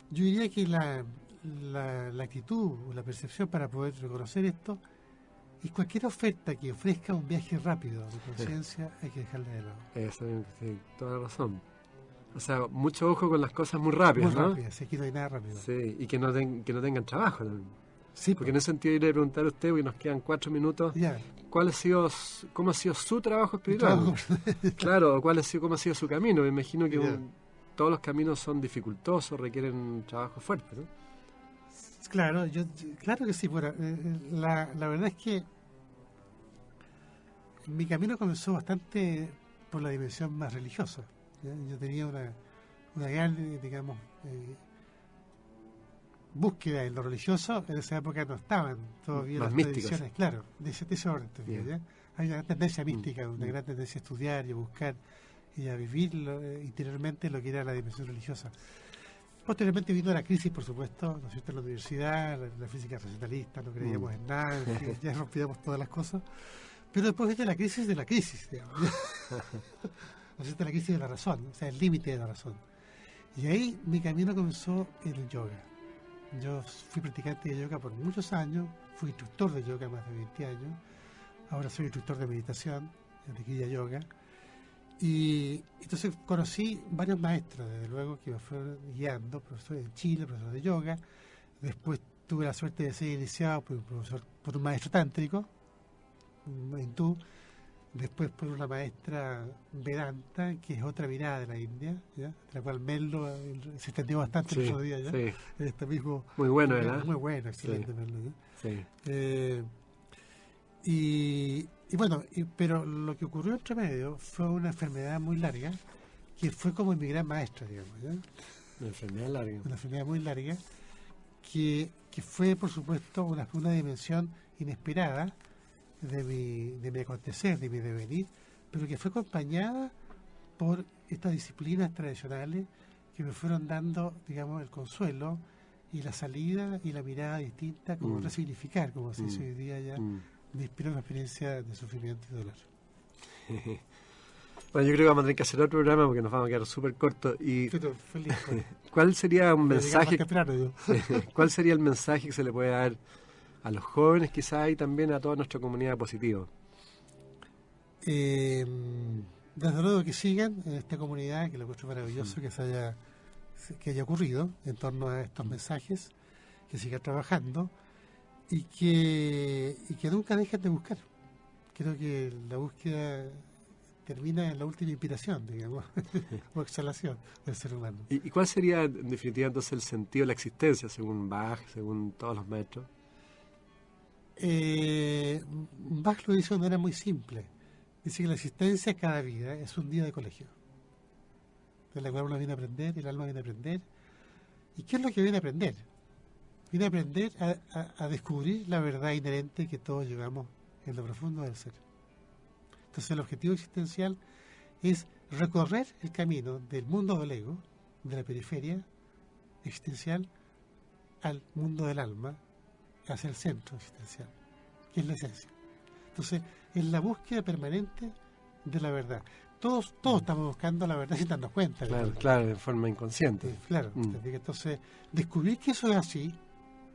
diría que la actitud o la percepción para poder reconocer esto es cualquier oferta que ofrezca un viaje rápido de conciencia, hay que dejarla de lado. Eso, sí, toda la razón. O sea, mucho ojo con las cosas muy rápidas, Muy ¿no? rápidas, aquí no hay nada rápido. Sí, y que no tengan trabajo también. Sí, Porque en ese sentido iré a preguntar a usted, porque nos quedan 4 minutos, ya. ¿cómo ha sido su trabajo espiritual? Claro, cómo ha sido su camino. Me imagino que todos los caminos son dificultosos, requieren trabajo fuerte, ¿no? Claro, claro que sí. Bueno, la verdad es que mi camino comenzó bastante por la dimensión más religiosa, ¿ya? Yo tenía una gran, digamos, búsqueda en lo religioso. En esa época no estaban todavía más las místicos, tradiciones, claro, de ese orden. ¿Ya? Hay una gran tendencia mística, una gran tendencia a estudiar y a buscar y a vivir interiormente lo que era la dimensión religiosa. Posteriormente vino la crisis, por supuesto, ¿no es cierto?, en la universidad, la física racionalista, no creíamos en nada, en fin, ya rompíamos todas las cosas. Pero después vino la crisis de la crisis, digamos. ¿No es cierto?, la crisis de la razón, o sea, el límite de la razón. Y ahí mi camino comenzó en el yoga. Yo fui practicante de yoga por muchos años, fui instructor de yoga más de 20 años, ahora soy instructor de meditación, de Kriya Yoga. Y entonces conocí varios maestros, desde luego, que me fueron guiando, profesores de Chile, profesor de yoga. Después tuve la suerte de ser iniciado por un maestro tántrico, un hindú. Después por una maestra Vedanta, que es otra mirada de la India, ¿ya? De la cual Merlo se extendió bastante el otro día, ¿ya? Sí. En este mismo, muy bueno, ¿verdad? Muy bueno, excelente, sí. Merlo, ¿ya? Sí. Y bueno, pero lo que ocurrió entre medio fue una enfermedad muy larga, que fue como mi gran maestra, digamos, ¿ya? Una enfermedad larga. Una enfermedad muy larga, que fue, por supuesto, una dimensión inesperada de mi acontecer, de mi devenir, pero que fue acompañada por estas disciplinas tradicionales que me fueron dando, digamos, el consuelo y la salida y la mirada distinta, como resignificar, como se dice hoy día ya, me inspiró una experiencia de sufrimiento y dolor. Bueno, yo creo que vamos a tener que hacer otro programa porque nos vamos a quedar súper cortos. Y feliz. ¿cuál sería un mensaje? Temprano, ¿Cuál sería el mensaje que se le puede dar a los jóvenes quizás y también a toda nuestra comunidad positiva? Desde luego que sigan en esta comunidad, que lo encuentro maravilloso que haya ocurrido en torno a estos mensajes, que sigan trabajando y que nunca dejen de buscar. Creo que la búsqueda termina en la última inspiración, digamos, o exhalación del ser humano. ¿Y cuál sería, en definitiva, entonces el sentido de la existencia, según Bach, según todos los maestros? Bach lo dice de manera muy simple. Dice que la existencia de cada vida es un día de colegio, en la cual uno viene a aprender, el alma viene a aprender. ¿Y qué es lo que viene a aprender? Viene a aprender a descubrir la verdad inherente que todos llevamos en lo profundo del ser. Entonces el objetivo existencial es recorrer el camino del mundo del ego, de la periferia existencial, al mundo del alma, hacia el centro existencial, que es la esencia. Entonces, es la búsqueda permanente de la verdad. Todos estamos buscando la verdad sin darnos cuenta. Claro, de forma inconsciente. Claro, entonces, descubrir que eso es así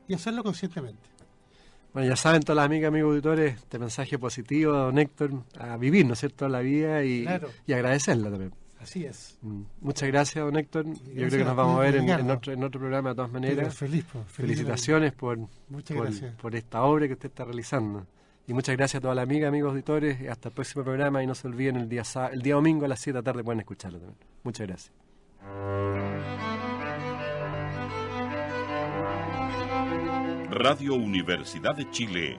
y hacerlo conscientemente. Bueno, ya saben todas las amigas, amigos auditores, este mensaje positivo, don Héctor, a vivir, ¿no es cierto?, la vida y agradecerla también. Así es. Muchas gracias, don Héctor. Yo creo que nos vamos a ver en otro programa de todas maneras. Feliz Felicitaciones por esta obra que usted está realizando. Y muchas gracias a todas las amigas, amigos auditores. Hasta el próximo programa y no se olviden el día domingo a las 7 de la tarde pueden escucharlo también. Muchas gracias. Radio Universidad de Chile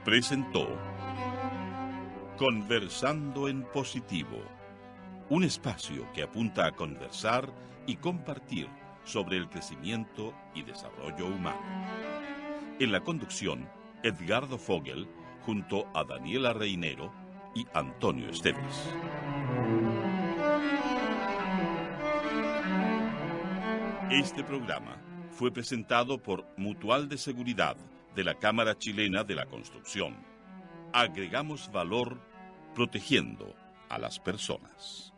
presentó Conversando en Positivo, un espacio que apunta a conversar y compartir sobre el crecimiento y desarrollo humano. En la conducción, Edgardo Fogel, junto a Daniela Reinero y Antonio Esteves. Este programa fue presentado por Mutual de Seguridad de la Cámara Chilena de la Construcción. Agregamos valor protegiendo a las personas.